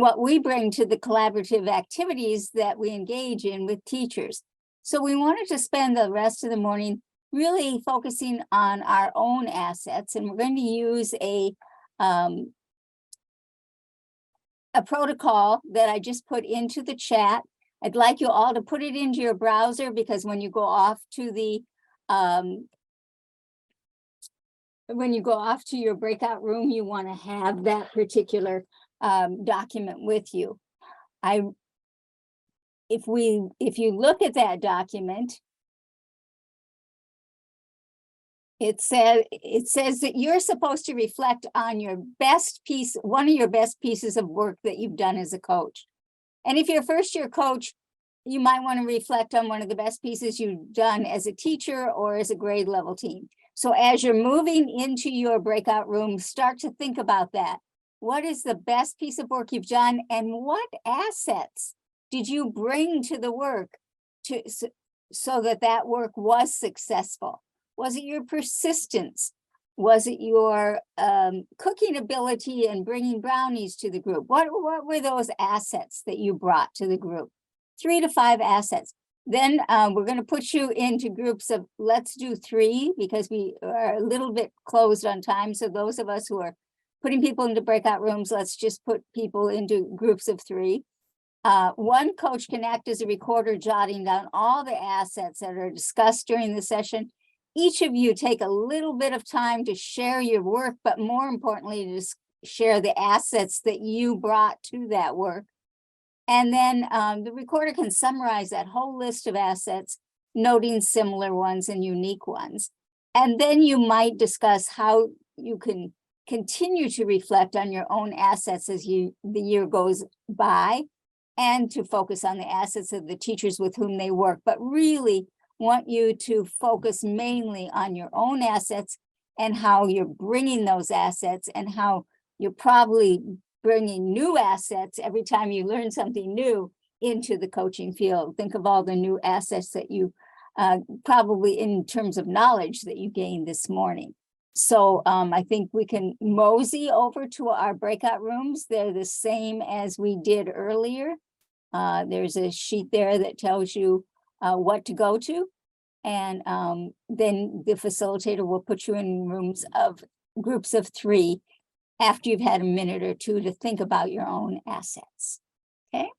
what we bring to the collaborative activities that we engage in with teachers. So we wanted to spend the rest of the morning really focusing on our own assets, and we're going to use a protocol that I just put into the chat. I'd like you all to put it into your browser, because when you go off to the your breakout room, you want to have that particular document with you. If you look at that document, it says that you're supposed to reflect on your best piece, one of your best pieces of work that you've done as a coach. And if you're a first-year coach, you might want to reflect on one of the best pieces you've done as a teacher or as a grade level team. So as you're moving into your breakout room, start to think about that. What is the best piece of work you've done, and what assets did you bring to the work so that that work was successful? Was it your persistence? Was it your cooking ability and bringing brownies to the group? What were those assets that you brought to the group? 3 to 5 assets. Then we're going to put you into groups of, let's do 3, because we are a little bit closed on time. So those of us who are putting people into breakout rooms, let's just put people into groups of 3. One coach can act as a recorder, jotting down all the assets that are discussed during the session. Each of you take a little bit of time to share your work, but more importantly, to share the assets that you brought to that work. And then the recorder can summarize that whole list of assets, noting similar ones and unique ones. And then you might discuss how you can continue to reflect on your own assets as the year goes by, and to focus on the assets of the teachers with whom they work, but really want you to focus mainly on your own assets and how you're bringing those assets, and how you're probably bringing new assets every time you learn something new into the coaching field. Think of all the new assets that you probably, in terms of knowledge, that you gained this morning. So I think we can mosey over to our breakout rooms. They're the same as we did earlier. There's a sheet there that tells you what to go to. And then the facilitator will put you in groups of 3 after you've had a minute or 2 to think about your own assets. Okay.